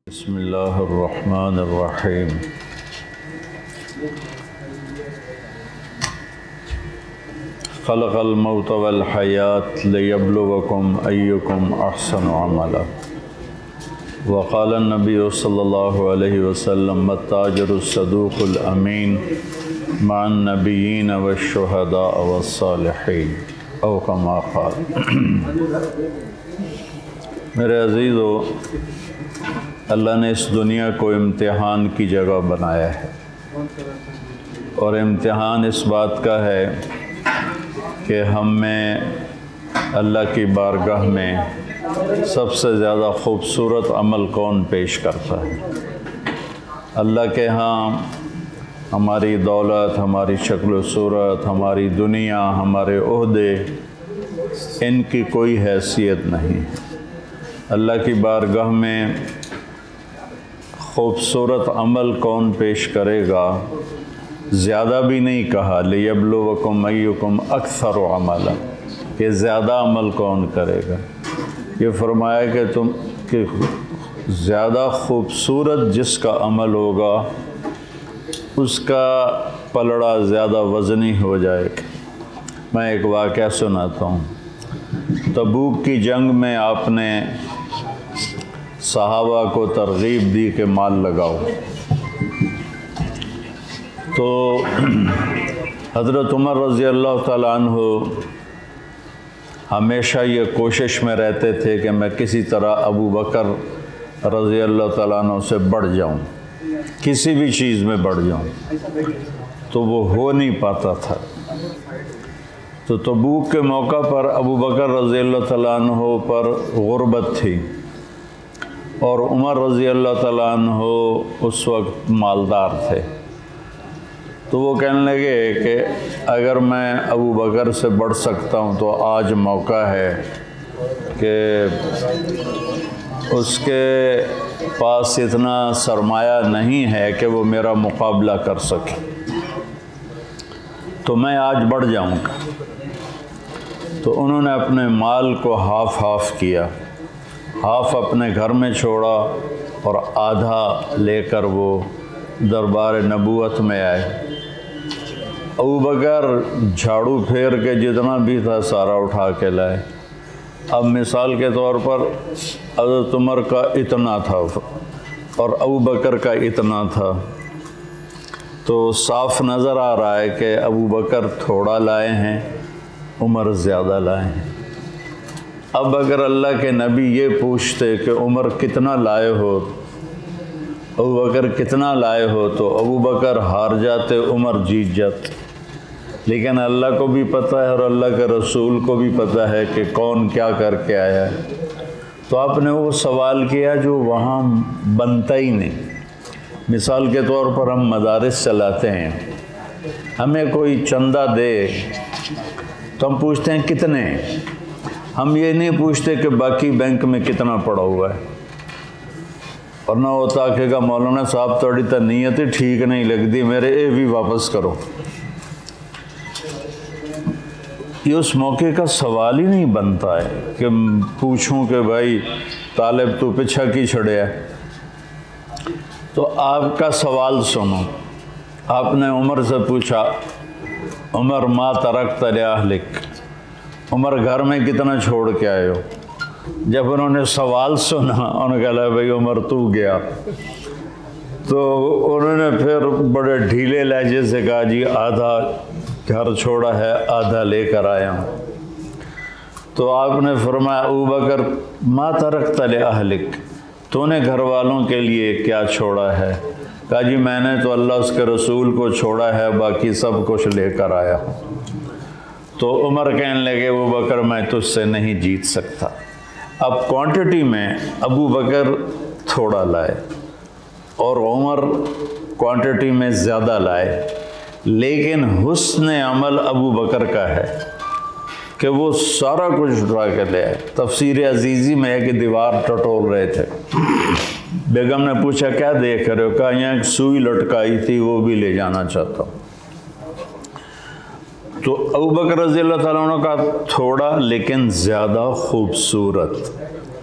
بسم اللہ الرحمن الرحیم۔ خلق الموت والحیات لیبلوکم ایکم احسن عملا، وقال النبی صلی اللہ علیہ وسلم التاجر الصدوق الامین مع النبیین والشہداء والصالحین، او کما قال۔ میرے عزیزو، اللہ نے اس دنیا کو امتحان کی جگہ بنایا ہے، اور امتحان اس بات کا ہے کہ ہم میں اللہ کی بارگاہ میں سب سے زیادہ خوبصورت عمل کون پیش کرتا ہے۔ اللہ کے ہاں ہماری دولت، ہماری شکل و صورت، ہماری دنیا، ہمارے عہدے، ان کی کوئی حیثیت نہیں۔ اللہ کی بارگاہ میں خوبصورت عمل کون پیش کرے گا، زیادہ بھی نہیں کہا، لیبلوکم ایکم اکثر عملا، کہ زیادہ عمل کون کرے گا۔ یہ فرمایا کہ زیادہ خوبصورت جس کا عمل ہوگا اس کا پلڑا زیادہ وزنی ہو جائے گا۔ میں ایک واقعہ سناتا ہوں۔ تبوک کی جنگ میں آپ نے صحابہ کو ترغیب دی کہ مال لگاؤ، تو حضرت عمر رضی اللہ تعالیٰ عنہ ہمیشہ یہ کوشش میں رہتے تھے کہ میں کسی طرح ابو بکر رضی اللہ تعالیٰ عنہ سے بڑھ جاؤں، کسی بھی چیز میں بڑھ جاؤں، تو وہ ہو نہیں پاتا تھا۔ تو تبوک کے موقع پر ابو بکر رضی اللہ تعالیٰ عنہ پر غربت تھی، اور عمر رضی اللہ تعالیٰ عنہ اس وقت مالدار تھے۔ تو وہ کہنے لگے کہ اگر میں ابو بکر سے بڑھ سکتا ہوں تو آج موقع ہے کہ اس کے پاس اتنا سرمایہ نہیں ہے کہ وہ میرا مقابلہ کر سکے، تو میں آج بڑھ جاؤں گا۔ تو انہوں نے اپنے مال کو ہاف کیا، ہاف اپنے گھر میں چھوڑا اور آدھا لے کر وہ دربار نبوت میں آئے۔ ابو بکر جھاڑو پھیر کے جتنا بھی تھا سارا اٹھا کے لائے۔ اب مثال کے طور پر حضرت عمر کا اتنا تھا اور ابو بکر کا اتنا تھا، تو صاف نظر آ رہا ہے کہ ابو بکر تھوڑا لائے ہیں، عمر زیادہ لائے ہیں۔ اب اگر اللہ کے نبی یہ پوچھتے کہ عمر کتنا لائے ہو، ابو بکر کتنا لائے ہو، تو ابو بکر ہار جاتے، عمر جیت جاتے۔ لیکن اللہ کو بھی پتہ ہے اور اللہ کے رسول کو بھی پتہ ہے کہ کون کیا کر کے آیا ہے۔ تو آپ نے وہ سوال کیا جو وہاں بنتا ہی نہیں۔ مثال کے طور پر ہم مدارس چلاتے ہیں، ہمیں کوئی چندہ دے تو ہم پوچھتے ہیں کتنے، ہم یہ نہیں پوچھتے کہ باقی بینک میں کتنا پڑا ہوا ہے۔ ورنہ ہوتا کہ مولانا صاحب تھوڑی تو نیت ٹھیک نہیں لگتی، میرے اے بھی واپس کرو۔ یہ اس موقع کا سوال ہی نہیں بنتا ہے کہ پوچھوں کہ بھائی طالب تو پیچھا کی چھڑے ہے۔ تو آپ کا سوال سنو، آپ نے عمر سے پوچھا، عمر ما ترکت لأہلک، عمر گھر میں کتنا چھوڑ کے آئے ہو؟ جب انہوں نے سوال سنا انہوں نے کہا بھائی عمر تو گیا، تو انہوں نے پھر بڑے ڈھیلے لہجے سے کہا جی آدھا گھر چھوڑا ہے آدھا لے کر آیا ہوں۔ تو آپ نے فرمایا ابو بکر ما ترکت لأہلک، تو نے گھر والوں کے لیے کیا چھوڑا ہے؟ کہا جی میں نے تو اللہ اس کے رسول کو چھوڑا ہے، باقی سب کچھ لے کر آیا ہوں۔ تو عمر کہنے لگے ابو بکر میں تجھ سے نہیں جیت سکتا۔ اب کوانٹٹی میں ابو بکر تھوڑا لائے اور عمر کوانٹٹی میں زیادہ لائے، لیکن حسن عمل ابو بکر کا ہے کہ وہ سارا کچھ اٹھا کے لے آئے۔ تفسیر عزیزی میں ہے کہ دیوار ٹٹول رہے تھے، بیگم نے پوچھا کیا دیکھ رہے ہو؟ کہا یہاں ایک سوئی لٹکائی تھی وہ بھی لے جانا چاہتا ہوں۔ تو ابو بکر رضی اللہ تعالیٰ عنہ کا تھوڑا لیکن زیادہ خوبصورت،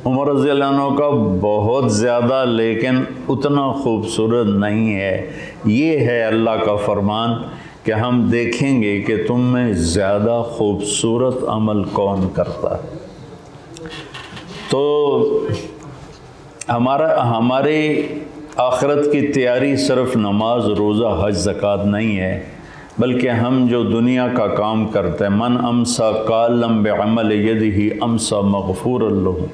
عمر رضی اللہ عنہ کا بہت زیادہ لیکن اتنا خوبصورت نہیں ہے۔ یہ ہے اللہ کا فرمان کہ ہم دیکھیں گے کہ تم میں زیادہ خوبصورت عمل کون کرتا ہے۔ تو ہمارے آخرت کی تیاری صرف نماز روزہ حج زکوٰۃ نہیں ہے، بلکہ ہم جو دنیا کا کام کرتے ہیں، من امسا کالم بعمل یدہ امسا مغفور لہ،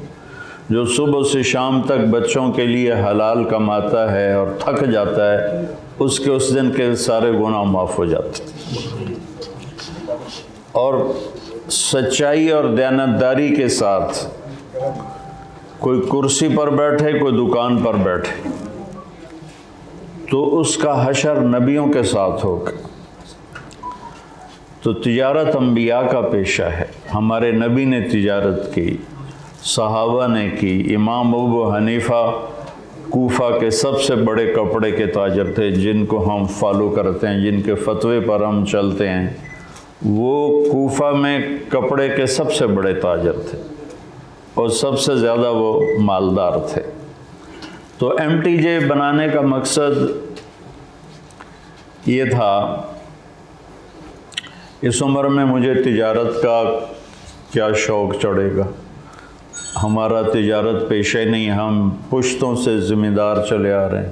جو صبح سے شام تک بچوں کے لیے حلال کماتا ہے اور تھک جاتا ہے، اس کے اس دن کے سارے گناہ معاف ہو جاتے ہیں۔ اور سچائی اور دیانتداری کے ساتھ کوئی کرسی پر بیٹھے کوئی دکان پر بیٹھے تو اس کا حشر نبیوں کے ساتھ ہوگا۔ تو تجارت انبیاء کا پیشہ ہے، ہمارے نبی نے تجارت کی، صحابہ نے کی۔ امام ابو حنیفہ کوفہ کے سب سے بڑے کپڑے کے تاجر تھے، جن کو ہم فالو کرتے ہیں، جن کے فتوے پر ہم چلتے ہیں۔ وہ کوفہ میں کپڑے کے سب سے بڑے تاجر تھے اور سب سے زیادہ وہ مالدار تھے۔ تو ایم ٹی جے بنانے کا مقصد یہ تھا اس عمر میں مجھے تجارت کا کیا شوق چڑھے گا، ہمارا تجارت پیشہ نہیں، ہم پشتوں سے ذمہ دار چلے آ رہے ہیں،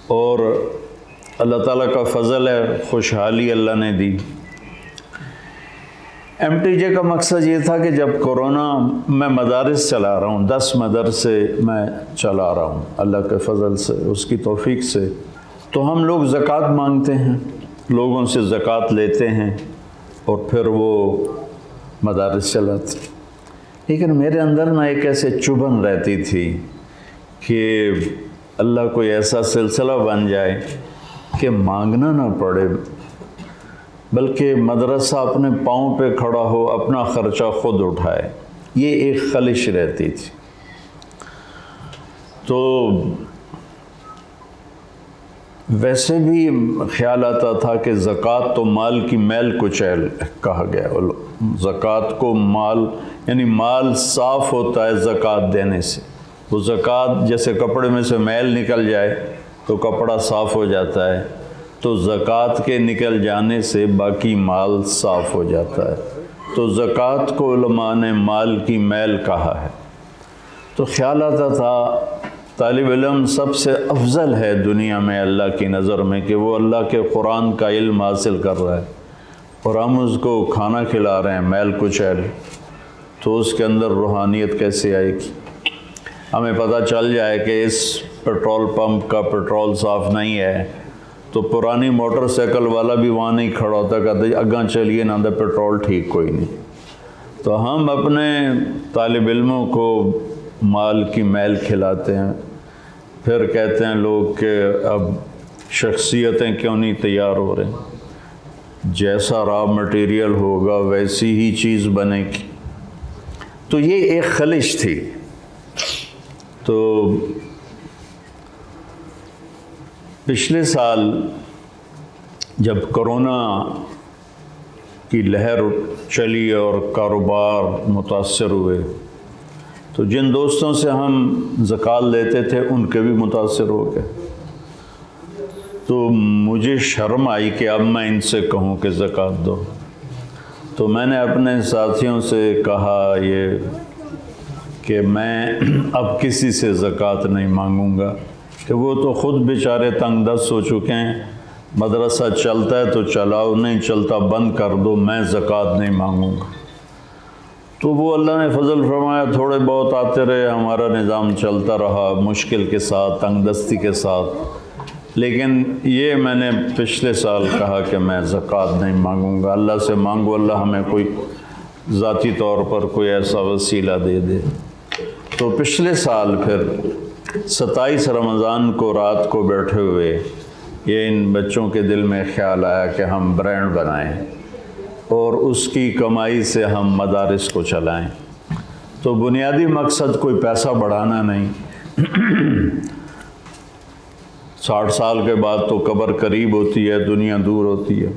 اور اللہ تعالیٰ کا فضل ہے، خوشحالی اللہ نے دی۔ ایم ٹی جے کا مقصد یہ تھا کہ جب کورونا میں مدارس چلا رہا ہوں، 10 مدرسے میں چلا رہا ہوں اللہ کے فضل سے، اس کی توفیق سے، تو ہم لوگ زکوٰۃ مانگتے ہیں، لوگوں سے زکوٰۃ لیتے ہیں اور پھر وہ مدارس چلاتے ہیں۔ لیکن میرے اندر نہ ایک ایسے چبھن رہتی تھی کہ اللہ کوئی ایسا سلسلہ بن جائے کہ مانگنا نہ پڑے، بلکہ مدرسہ اپنے پاؤں پہ کھڑا ہو، اپنا خرچہ خود اٹھائے۔ یہ ایک خلش رہتی تھی۔ تو ویسے بھی خیال آتا تھا کہ زکوٰۃ تو مال کی میل کچیل کہا گیا، زکوٰۃ کو مال یعنی مال صاف ہوتا ہے زکوٰۃ دینے سے۔ وہ زکوٰۃ جیسے کپڑے میں سے میل نکل جائے تو کپڑا صاف ہو جاتا ہے، تو زکوٰۃ کے نکل جانے سے باقی مال صاف ہو جاتا ہے۔ تو زکوٰۃ کو علماء نے مال کی میل کہا ہے۔ تو خیال آتا تھا طالب علم سب سے افضل ہے دنیا میں اللہ کی نظر میں کہ وہ اللہ کے قرآن کا علم حاصل کر رہا ہے اور ہم اس کو کھانا کھلا رہے ہیں میل کچیل، تو اس کے اندر روحانیت کیسے آئے گی؟ ہمیں پتہ چل جائے کہ اس پیٹرول پمپ کا پیٹرول صاف نہیں ہے تو پرانی موٹر سائیکل والا بھی وہاں نہیں کھڑا ہوتا، کہتے اگاں چلیے نہ تو پیٹرول ٹھیک کوئی نہیں۔ تو ہم اپنے طالب علموں کو مال کی میل کھلاتے ہیں، پھر کہتے ہیں لوگ کہ اب شخصیتیں کیوں نہیں تیار ہو رہے ہیں، جیسا را مٹیریل ہوگا ویسی ہی چیز بنے گی۔ تو یہ ایک خلش تھی۔ تو پچھلے سال جب کرونا کی لہر چلی اور کاروبار متاثر ہوئے تو جن دوستوں سے ہم زکوٰۃ لیتے تھے ان کے بھی متاثر ہو گئے۔ تو مجھے شرم آئی کہ اب میں ان سے کہوں کہ زکوٰۃ دو، تو تو میں نے اپنے ساتھیوں سے کہا یہ کہ میں اب کسی سے زکوٰۃ نہیں مانگوں گا، کہ وہ تو خود بیچارے تنگ دست ہو چکے ہیں، مدرسہ چلتا ہے تو چلاؤ، نہیں چلتا بند کر دو، میں زکوٰۃ نہیں مانگوں گا۔ تو وہ اللہ نے فضل فرمایا، تھوڑے بہت آتے رہے، ہمارا نظام چلتا رہا مشکل کے ساتھ، تنگ دستی کے ساتھ۔ لیکن یہ میں نے پچھلے سال کہا کہ میں زکوٰۃ نہیں مانگوں گا، اللہ سے مانگو اللہ ہمیں کوئی ذاتی طور پر کوئی ایسا وسیلہ دے دے۔ تو پچھلے سال پھر 27 رمضان کو رات کو بیٹھے ہوئے یہ ان بچوں کے دل میں خیال آیا کہ ہم برانڈ بنائیں اور اس کی کمائی سے ہم مدارس کو چلائیں۔ تو بنیادی مقصد کوئی پیسہ بڑھانا نہیں، 60 سال کے بعد تو قبر قریب ہوتی ہے، دنیا دور ہوتی ہے۔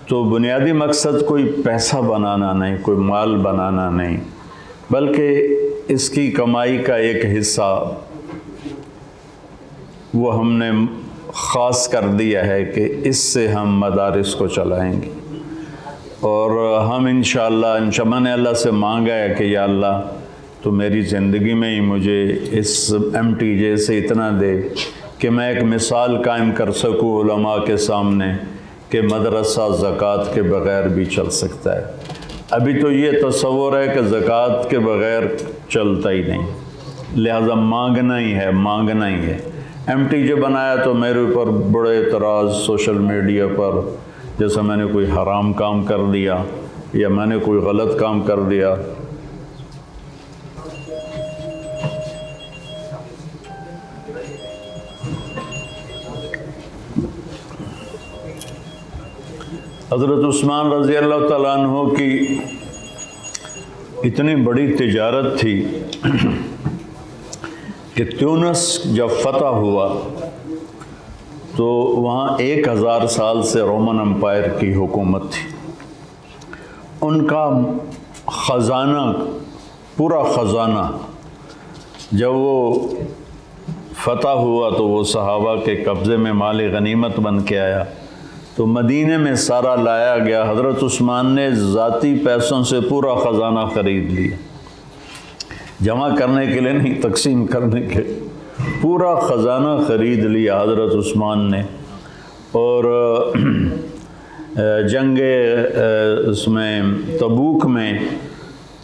تو بنیادی مقصد کوئی پیسہ بنانا نہیں، کوئی مال بنانا نہیں، بلکہ اس کی کمائی کا ایک حصہ وہ ہم نے خاص کر دیا ہے کہ اس سے ہم مدارس کو چلائیں گے۔ اور ہم انشاءاللہ میں نے اللہ سے مانگا ہے کہ یا اللہ تو میری زندگی میں ہی مجھے اس MTJ سے اتنا دے کہ میں ایک مثال قائم کر سکوں علماء کے سامنے کہ مدرسہ زکوٰۃ کے بغیر بھی چل سکتا ہے۔ ابھی تو یہ تصور ہے کہ زکوٰۃ کے بغیر چلتا ہی نہیں، لہذا مانگنا ہی ہے۔ MTJ بنایا تو میرے اوپر بڑے اعتراض سوشل میڈیا پر، جیسے میں نے کوئی حرام کام کر دیا یا میں نے کوئی غلط کام کر دیا۔ حضرت عثمان رضی اللہ تعالیٰ عنہ کی اتنی بڑی تجارت تھی کہ تیونس جب فتح ہوا تو وہاں 1000 سال سے رومن امپائر کی حکومت تھی۔ ان کا خزانہ، پورا خزانہ جب وہ فتح ہوا تو وہ صحابہ کے قبضے میں مال غنیمت بن کے آیا، تو مدینے میں سارا لایا گیا۔ حضرت عثمان نے ذاتی پیسوں سے پورا خزانہ خرید لیا، جمع کرنے کے لیے نہیں، تقسیم کرنے کے، پورا خزانہ خرید لیا حضرت عثمان نے۔ اور جنگ اس میں تبوک میں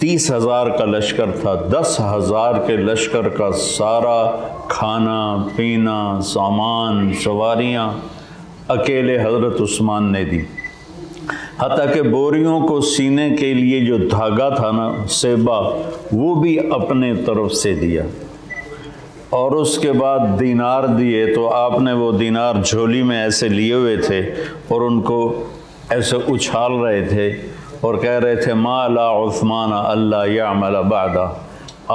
30,000 کا لشکر تھا، 10,000 کے لشکر کا سارا کھانا پینا سامان سواریاں اکیلے حضرت عثمان نے دی، حتیٰ کہ بوریوں کو سینے کے لیے جو دھاگا تھا نا سیبا، وہ بھی اپنے طرف سے دیا۔ اور اس کے بعد دینار دیے، تو آپ نے وہ دینار جھولی میں ایسے لیے ہوئے تھے اور ان کو ایسے اچھال رہے تھے اور کہہ رہے تھے ما لا عثمان اللہ یعمل بعدہ،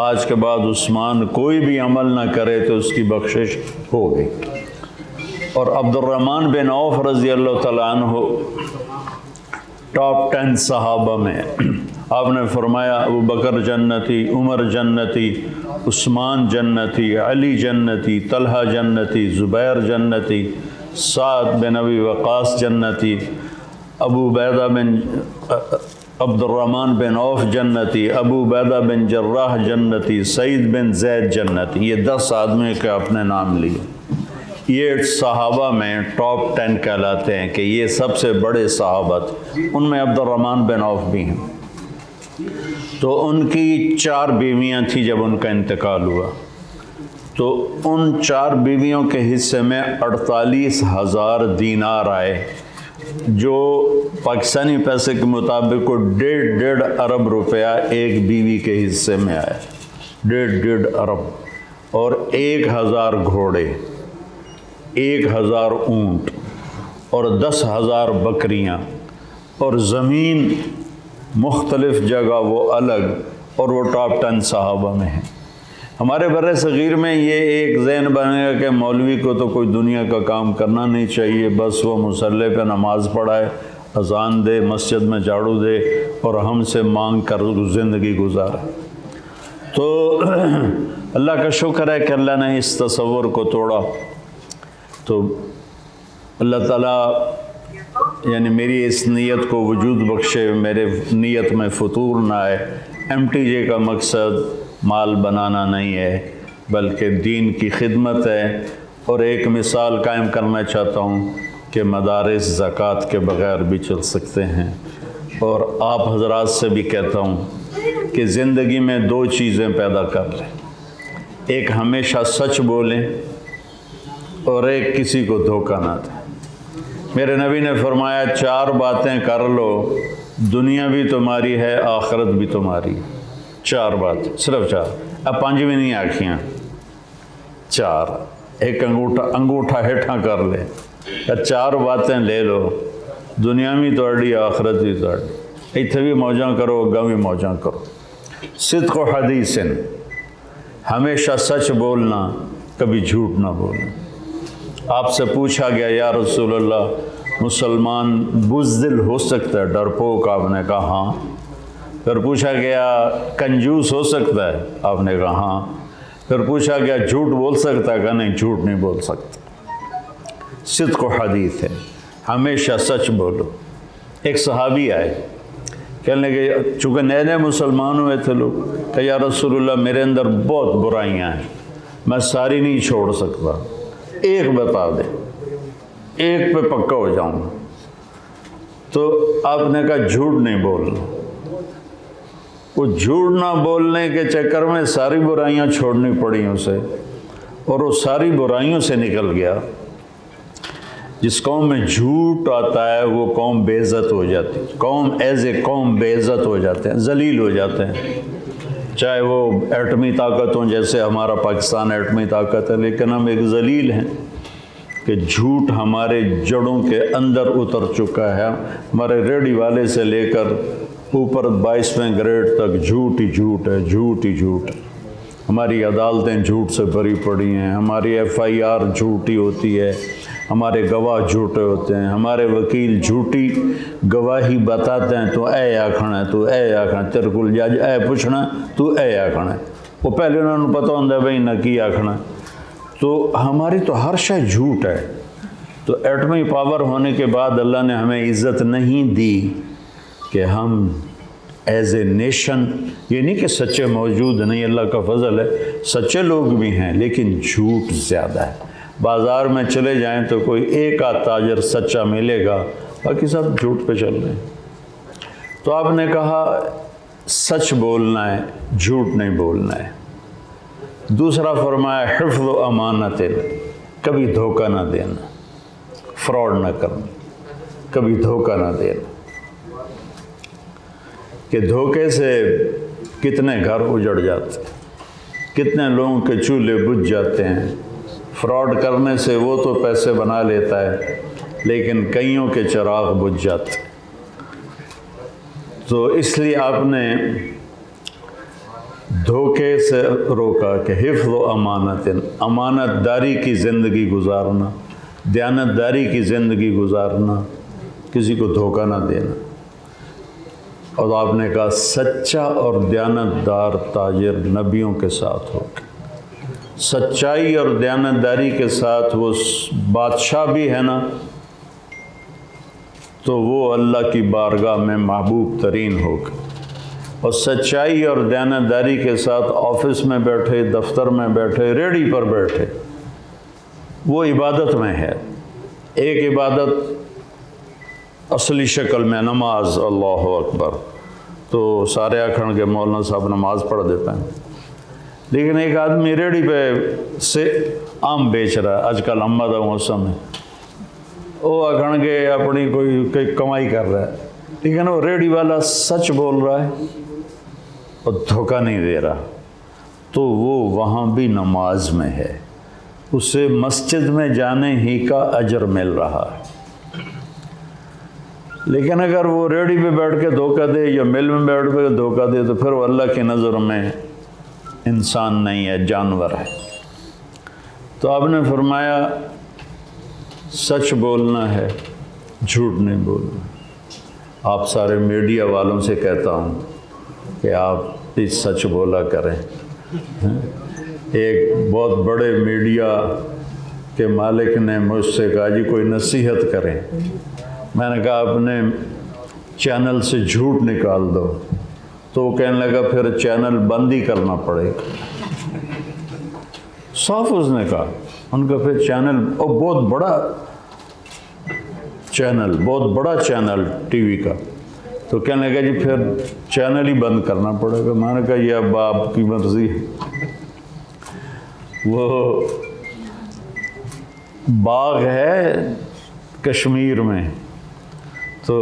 آج کے بعد عثمان کوئی بھی عمل نہ کرے تو اس کی بخشش ہو گئی۔ اور عبد الرحمن بن عوف رضی اللہ تعالیٰ عنہ ٹاپ 10 صحابہ میں، آپ نے فرمایا ابو بکر جنتی، عمر جنتی، عثمان جنتی، علی جنتی، طلحہ جنتی، زبیر جنتی، سعد بن ابی وقاص جنتی، ابو عبیدہ بن عبد الرحمن بن عوف جنتی، ابو عبیدہ بن جراح جنتی، سعید بن زید جنتی۔ یہ 10 آدمی کے اپنے نام لیے۔ یہ صحابہ میں ٹاپ 10 کہلاتے ہیں کہ یہ سب سے بڑے صحابہ تھے، ان میں عبد الرحمن بن عوف بھی ہیں۔ تو ان کی 4 بیویاں تھیں جب ان کا انتقال ہوا، تو ان 4 بیویوں کے حصے میں 48,000 دینار آئے، جو پاکستانی پیسے کے مطابق کو 1.5 ارب روپیہ ایک بیوی کے حصے میں آیا، 1.5 ارب۔ اور 1000 گھوڑے، 1000 اونٹ اور 10,000 بکریاں، اور زمین مختلف جگہ وہ الگ، اور وہ ٹاپ 10 صحابہ میں ہیں۔ ہمارے بر صغیر میں یہ ایک ذہن بنے گا کہ مولوی کو تو کوئی دنیا کا کام کرنا نہیں چاہیے، بس وہ مصلی پہ نماز پڑھائے، اذان دے، مسجد میں جھاڑو دے اور ہم سے مانگ کر زندگی گزارے۔ تو اللہ کا شکر ہے کہ اللہ نے اس تصور کو توڑا۔ تو اللہ تعالیٰ یعنی میری اس نیت کو وجود بخشے، میرے نیت میں فطور نہ آئے۔ MTJ کا مقصد مال بنانا نہیں ہے بلکہ دین کی خدمت ہے۔ اور ایک مثال قائم کرنا چاہتا ہوں کہ مدارس زکوٰۃ کے بغیر بھی چل سکتے ہیں۔ اور آپ حضرات سے بھی کہتا ہوں کہ زندگی میں 2 چیزیں پیدا کر لیں، ایک ہمیشہ سچ بولیں اور ایک کسی کو دھوکہ نہ دیں۔ میرے نبی نے فرمایا 4 باتیں کر لو، دنیا بھی تمہاری ہے، آخرت بھی تمہاری۔ 4 بات، صرف 4، اب 5ویں نہیں آکھیاں، 4۔ ایک انگوٹھا ہیٹھا کر لے، 4 باتیں لے لو، دنیا بھی توڑی، آخرت بھی توڑی، اتھے بھی موجاں کرو، اگاں بھی موجاں کرو۔ صدق و حدیث، ہمیشہ سچ بولنا، کبھی جھوٹ نہ بولنا۔ آپ سے پوچھا گیا یا رسول اللہ مسلمان بزدل ہو سکتا ہے، ڈرپوک؟ آپ نے کہا ہاں۔ پھر پوچھا گیا کنجوس ہو سکتا ہے؟ آپ نے کہا ہاں۔ پھر پوچھا گیا جھوٹ بول سکتا ہے؟ کہا نہیں، جھوٹ نہیں بول سکتا۔ صدق و حدیث ہے، ہمیشہ سچ بولو۔ ایک صحابی آئے، کہنے لگے، چونکہ نئے نئے مسلمان ہوئے تھے لوگ، کہ یا رسول اللہ میرے اندر بہت برائیاں ہیں، میں ساری نہیں چھوڑ سکتا، ایک بتا دے، ایک پہ پکا ہو جاؤں۔ تو آپ نے کہا جھوٹ نہیں بولنا۔ وہ جھوٹ نہ بولنے کے چکر میں ساری برائیاں چھوڑنی پڑی اسے، اور وہ ساری برائیوں سے نکل گیا۔ جس قوم میں جھوٹ آتا ہے وہ قوم بے عزت ہو جاتی ہے، قوم ایز اے قوم بے عزت ہو جاتے ہیں، ذلیل ہو جاتے ہیں۔ چاہے وہ ایٹمی طاقت ہوں، جیسے ہمارا پاکستان ایٹمی طاقت ہے، لیکن ہم ایک ذلیل ہیں کہ جھوٹ ہمارے جڑوں کے اندر اتر چکا ہے۔ ہمارے ریڈی والے سے لے کر اوپر 22ویں گریڈ تک جھوٹ ہی جھوٹ ہے، جھوٹ ہی جھوٹ ہے۔ ہماری عدالتیں جھوٹ سے بھری پڑی ہیں، ہماری FIR جھوٹی ہوتی ہے، ہمارے گواہ جھوٹے ہوتے ہیں، ہمارے وکیل جھوٹی گواہی بتاتے ہیں، تو اے آکھنا ہے، تو اے آکھنا ہے، تیرے کو جج اے پوچھنا تو اے آکھنا ہے۔ وہ پہلے انہوں نے پتہ ہوتا ہے بھائی نہ کی آکھنا ہے۔ تو ہماری تو ہر شے جھوٹ ہے۔ تو ایٹمی پاور ہونے کے بعد اللہ نے ہمیں عزت نہیں دی کہ ہم ایز اے نیشن، یہ نہیں کہ سچے موجود نہیں، اللہ کا فضل ہے، سچے لوگ بھی ہیں لیکن جھوٹ زیادہ ہے۔ بازار میں چلے جائیں تو کوئی ایک آدھ تاجر سچا ملے گا، باقی سب جھوٹ پہ چل رہے ہیں۔ تو آپ نے کہا سچ بولنا ہے، جھوٹ نہیں بولنا ہے۔ دوسرا فرمایا حفظ و امانت، کبھی دھوکہ نہ دینا، فراڈ نہ کرنا، کبھی دھوکہ نہ دینا۔ کہ دھوکے سے کتنے گھر اجڑ جاتے ہیں، کتنے لوگوں کے چولہے بجھ جاتے ہیں۔ فراڈ کرنے سے وہ تو پیسے بنا لیتا ہے لیکن کئیوں کے چراغ بجھ جاتے ہیں۔ تو اس لیے آپ نے دھوکے سے روکا کہ حفظ و امانت، امانت داری کی زندگی گزارنا، دیانت داری کی زندگی گزارنا، کسی کو دھوکہ نہ دینا۔ اور آپ نے کہا سچا اور دیانت دار تاجر نبیوں کے ساتھ ہوگا۔ سچائی اور دیانت داری کے ساتھ وہ بادشاہ بھی ہے نا، تو وہ اللہ کی بارگاہ میں محبوب ترین ہوگا۔ اور سچائی اور دیانت داری کے ساتھ آفس میں بیٹھے، دفتر میں بیٹھے، ریڑھی پر بیٹھے، وہ عبادت میں ہے۔ ایک عبادت اصلی شکل میں نماز، اللہ اکبر، تو سارے آکھن کے مولانا صاحب نماز پڑھ دیتے ہیں، لیکن ایک آدمی ریڑھی پہ سے آم بیچ رہا ہے، آج کل اماں دا موسم ہے، وہ آکھن کے اپنی کوئی کمائی کر رہا ہے، لیکن وہ ریڑھی والا سچ بول رہا ہے اور دھوکہ نہیں دے رہا، تو وہ وہاں بھی نماز میں ہے، اسے مسجد میں جانے ہی کا اجر مل رہا ہے۔ لیکن اگر وہ ریڑھی پہ بیٹھ کے دھوکہ دے یا مل میں بیٹھ کے دھوکہ دے تو پھر وہ اللہ کی نظر میں انسان نہیں ہے، جانور ہے۔ تو آپ نے فرمایا سچ بولنا ہے، جھوٹ نہیں بولنا۔ آپ سارے میڈیا والوں سے کہتا ہوں کہ آپ بھی سچ بولا کریں۔ ایک بہت بڑے میڈیا کے مالک نے مجھ سے کہا جی کوئی نصیحت کریں، میں نے کہا اپنے چینل سے جھوٹ نکال دو، تو وہ کہنے لگا پھر چینل بند ہی کرنا پڑے گا۔ صاف اس نے کہا، ان کا پھر چینل، اور بہت بڑا چینل ٹی وی کا، تو کہنے لگا جی پھر چینل ہی بند کرنا پڑے گا۔ میں نے کہا یہ اب آپ کی مرضی ہے۔ وہ باغ ہے کشمیر میں، تو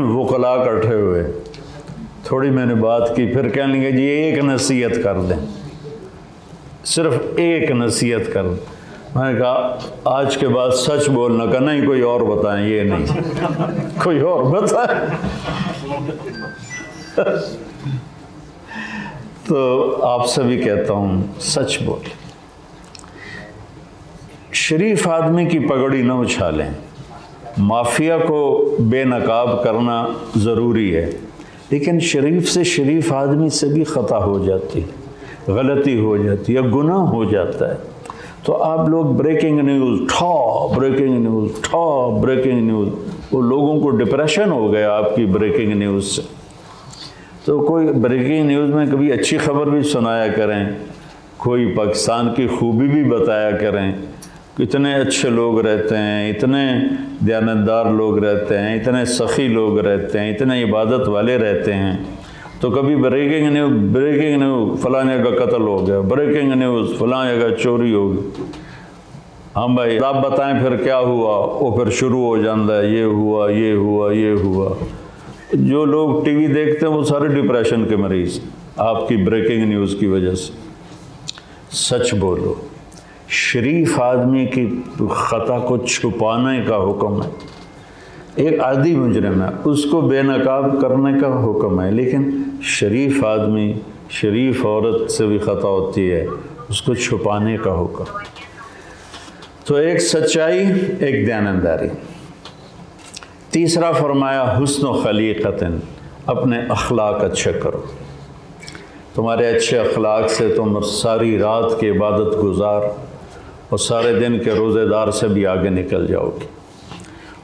وکلاء اکٹھے ہوئے، تھوڑی میں نے بات کی، پھر کہنے لگے جی ایک نصیحت کر دیں، صرف ایک نصیحت کر دیں۔ میں نے کہا آج کے بعد سچ بولنا، کہ نہیں کوئی اور بتائیں، یہ نہیں کوئی اور بتائیں۔ تو آپ سے بھی کہتا ہوں سچ بولیں، شریف آدمی کی پگڑی نہ اچھالیں۔ مافیا کو بے نقاب کرنا ضروری ہے، لیکن شریف سے شریف آدمی سے بھی خطا ہو جاتی، غلطی ہو جاتی ہے، گناہ ہو جاتا ہے۔ تو آپ لوگ بریکنگ نیوز بریکنگ نیوز، وہ لوگوں کو ڈپریشن ہو گیا آپ کی بریکنگ نیوز سے۔ تو کوئی بریکنگ نیوز میں کبھی اچھی خبر بھی سنایا کریں، کوئی پاکستان کی خوبی بھی بتایا کریں، اتنے اچھے لوگ رہتے ہیں، اتنے دیانتدار لوگ رہتے ہیں، اتنے سخی لوگ رہتے ہیں، اتنے عبادت والے رہتے ہیں، تو کبھی بریکنگ نیوز فلاں جگہ قتل ہو گیا، بریکنگ نیوز فلاں جگہ چوری ہو گئی۔ ہاں بھائی آپ بتائیں پھر کیا ہوا، وہ پھر شروع ہو جاتا ہے، یہ ہوا۔ جو لوگ ٹی وی دیکھتے ہیں وہ سارے ڈپریشن کے مریض آپ کی بریکنگ نیوز کی وجہ سے۔ سچ بولو، شریف آدمی کی خطا کو چھپانے کا حکم ہے۔ ایک عادی مجرم ہے، اس کو بے نقاب کرنے کا حکم ہے، لیکن شریف آدمی، شریف عورت سے بھی خطا ہوتی ہے، اس کو چھپانے کا حکم۔ تو ایک سچائی، ایک دیانتداری۔ تیسرا فرمایا حسن و خلیقت، اپنے اخلاق اچھے کرو۔ تمہارے اچھے اخلاق سے تم ساری رات کی عبادت گزار اور سارے دن کے روزے دار سے بھی آگے نکل جاؤ گے۔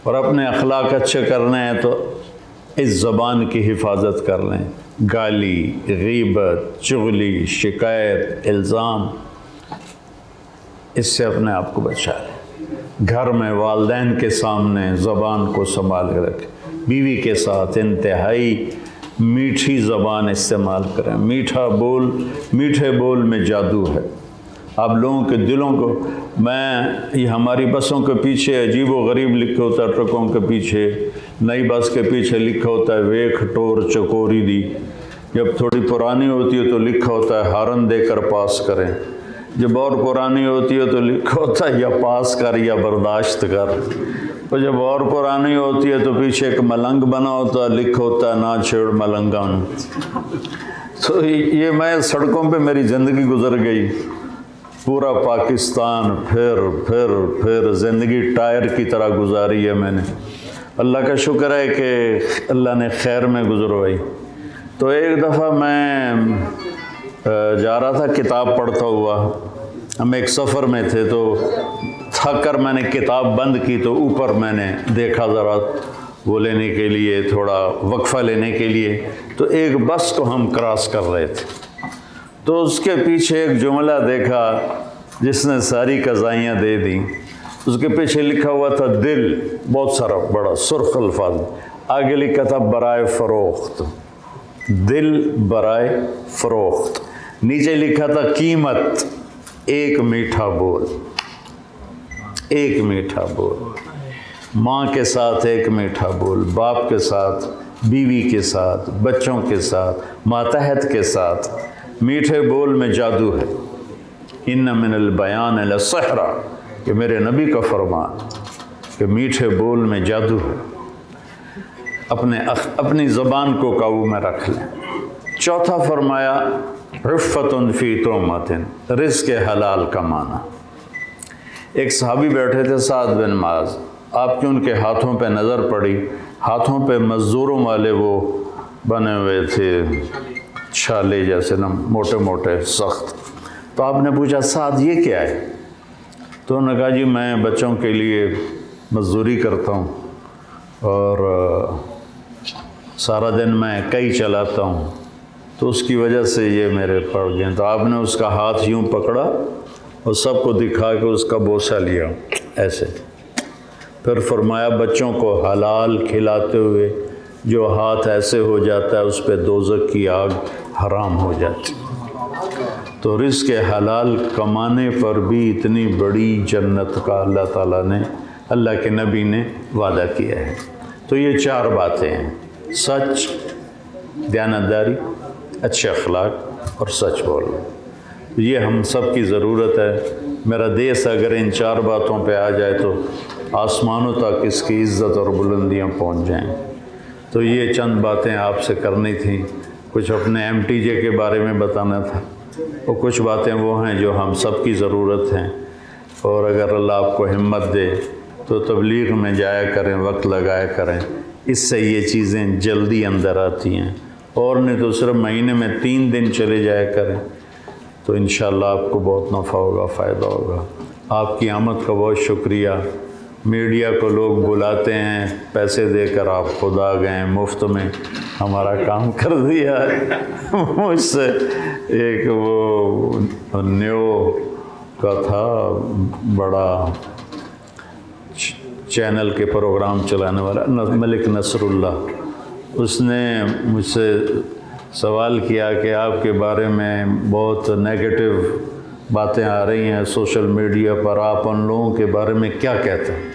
اور اپنے اخلاق اچھے کرنے ہیں تو اس زبان کی حفاظت کر لیں، گالی، غیبت، چغلی، شکایت، الزام، اس سے اپنے آپ کو بچا لیں۔ گھر میں والدین کے سامنے زبان کو سنبھال کے رکھیں، بیوی کے ساتھ انتہائی میٹھی زبان استعمال کریں۔ میٹھے بول میں جادو ہے۔ آپ لوگوں کے دلوں کو، یہ ہماری بسوں کے پیچھے عجیب و غریب لکھا ہوتا ہے، ٹرکوں کے پیچھے، نئی بس کے پیچھے لکھا ہوتا ہے ویکھ ٹور چکوری دی۔ جب تھوڑی پرانی ہوتی ہے تو لکھا ہوتا ہے ہارن دے کر پاس کریں، جب اور پرانی ہوتی ہے تو لکھا ہوتا ہے یا پاس کر یا برداشت کر، اور جب اور پرانی ہوتی ہے تو پیچھے ایک ملنگ بنا ہوتا ہے، لکھا ہوتا ہے نہ چھیڑ ملنگن۔ تو یہ میں سڑکوں پہ میری زندگی گزر گئی، پورا پاکستان پھر زندگی ٹائر کی طرح گزاری ہے میں نے۔ اللہ کا شکر ہے کہ اللہ نے خیر میں گزروائی۔ تو ایک دفعہ میں جا رہا تھا کتاب پڑھتا ہوا، ہم ایک سفر میں تھے، تو تھک کر میں نے کتاب بند کی، تو اوپر میں نے دیکھا ذرا وہ لینے کے لیے، تھوڑا وقفہ لینے کے لیے، تو ایک بس کو ہم کراس کر رہے تھے، تو اس کے پیچھے ایک جملہ دیکھا جس نے ساری قضائیاں دے دیں۔ اس کے پیچھے لکھا ہوا تھا دل، بہت سارا بڑا سرخ الفاظ، آگے لکھا تھا برائے فروخت، دل برائے فروخت، نیچے لکھا تھا قیمت، ایک میٹھا بول، ایک میٹھا بول، ماں کے ساتھ ایک میٹھا بول، باپ کے ساتھ، بیوی کے ساتھ، بچوں کے ساتھ، ماتحت کے ساتھ، میٹھے بول میں جادو ہے۔ ان من البیان لسحر، کہ میرے نبی کا فرمان کہ میٹھے بول میں جادو ہے۔ اپنی زبان کو قابو میں رکھ لیں۔ چوتھا فرمایا عفت فی طعمۃ، رزق حلال کمانا۔ ایک صحابی بیٹھے تھے سعد بن معاذ، آپ کی ان کے ہاتھوں پہ نظر پڑی، ہاتھوں پہ مزدوروں والے وہ بنے ہوئے تھے چھالے جیسے نا، موٹے موٹے سخت۔ تو آپ نے پوچھا سعد یہ کیا ہے؟ تو انہوں نے کہا جی میں بچوں کے لیے مزدوری کرتا ہوں، اور سارا دن میں کئی چلاتا ہوں، تو اس کی وجہ سے یہ میرے پڑ گئے۔ تو آپ نے اس کا ہاتھ یوں پکڑا اور سب کو دکھا کے اس کا بوسہ لیا ایسے، پھر فرمایا بچوں کو حلال کھلاتے ہوئے جو ہاتھ ایسے ہو جاتا ہے اس پہ دوزخ کی آگ حرام ہو جاتی۔ تو رزق حلال کمانے پر بھی اتنی بڑی جنت کا اللہ تعالیٰ نے، اللہ کے نبی نے وعدہ کیا ہے۔ تو یہ 4 باتیں ہیں: سچ، دیانتداری، اچھے اخلاق اور سچ بولنا۔ یہ ہم سب کی ضرورت ہے۔ میرا دیس اگر ان 4 باتوں پہ آ جائے تو آسمانوں تک اس کی عزت اور بلندیاں پہنچ جائیں۔ تو یہ چند باتیں آپ سے کرنی تھیں، کچھ اپنے MTJ کے بارے میں بتانا تھا، اور کچھ باتیں وہ ہیں جو ہم سب کی ضرورت ہیں۔ اور اگر اللہ آپ کو ہمت دے تو تبلیغ میں جایا کریں، وقت لگایا کریں، اس سے یہ چیزیں جلدی اندر آتی ہیں۔ اور نہیں تو صرف مہینے میں 3 دن چلے جایا کریں تو انشاءاللہ آپ کو بہت نفع ہوگا، فائدہ ہوگا۔ آپ کی آمد کا بہت شکریہ۔ میڈیا کو لوگ بلاتے ہیں پیسے دے کر، آپ خود آ گئے، مفت میں ہمارا کام کر دیا۔ مجھ سے ایک وہ نیو کا تھا، بڑا چینل کے پروگرام چلانے والا، ملک نصر اللہ، اس نے مجھ سے سوال کیا کہ آپ کے بارے میں بہت نیگیٹو باتیں آ رہی ہیں سوشل میڈیا پر، آپ ان لوگوں کے بارے میں کیا کہتے ہیں؟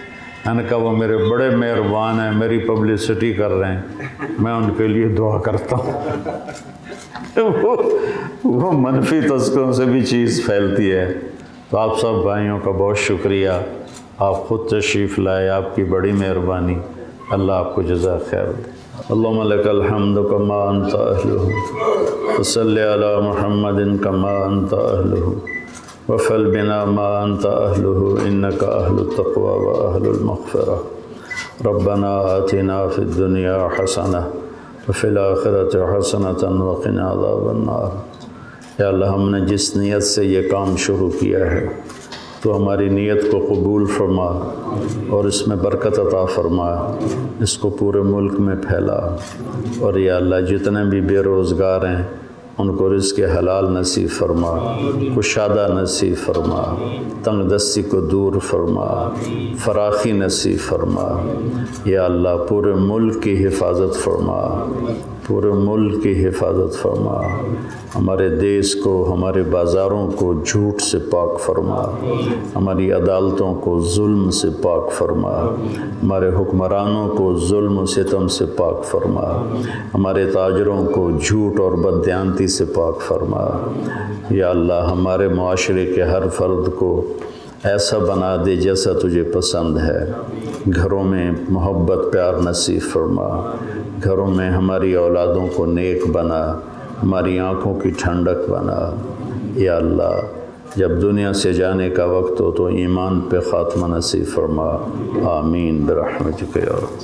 میں نے کہا وہ میرے بڑے مہربان ہیں، میری پبلسٹی کر رہے ہیں، میں ان کے لیے دعا کرتا ہوں۔ وہ منفی تذکروں سے بھی چیز پھیلتی ہے۔ تو آپ سب بھائیوں کا بہت شکریہ، آپ خود تشریف لائے، آپ کی بڑی مہربانی، اللہ آپ کو جزا خیر دے۔ اللہم لک الحمد کما انت اہلہ، وصلی علی محمد کما انت اہلہ، وفل بنا ما انت اہلہ، انک اہل التقوی و اہل المغفرہ۔ ربنا آتنا فی الدنیا حسنہ وفی الآخرۃ حسنۃ وقنا عذاب النار۔ یا اللہ، ہم نے جس نیت سے یہ کام شروع کیا ہے تو ہماری نیت کو قبول فرما اور اس میں برکت عطا فرما، اس کو پورے ملک میں پھیلا۔ اور یا اللہ، جتنے بھی بے روزگار ہیں ان کو رزق حلال نصیب فرما، کشادہ نصیب فرما، تنگ دستی کو دور فرما، فراخی نصیب فرما۔ یا اللہ، پورے ملک کی حفاظت فرما، پورے ملک کی حفاظت فرما، ہمارے دیس کو، ہمارے بازاروں کو جھوٹ سے پاک فرما، ہماری عدالتوں کو ظلم سے پاک فرما، ہمارے حکمرانوں کو ظلم و ستم سے پاک فرما، ہمارے تاجروں کو جھوٹ اور بددیانتی سے پاک فرما۔ یا اللہ، ہمارے معاشرے کے ہر فرد کو ایسا بنا دے جیسا تجھے پسند ہے۔ گھروں میں محبت پیار نصیب فرما، گھروں میں ہماری اولادوں کو نیک بنا، ہماری آنکھوں کی ٹھنڈک بنا۔ یا اللہ، جب دنیا سے جانے کا وقت ہو تو ایمان پہ خاتمہ نصیب فرما، آمین برحمتک یا رب۔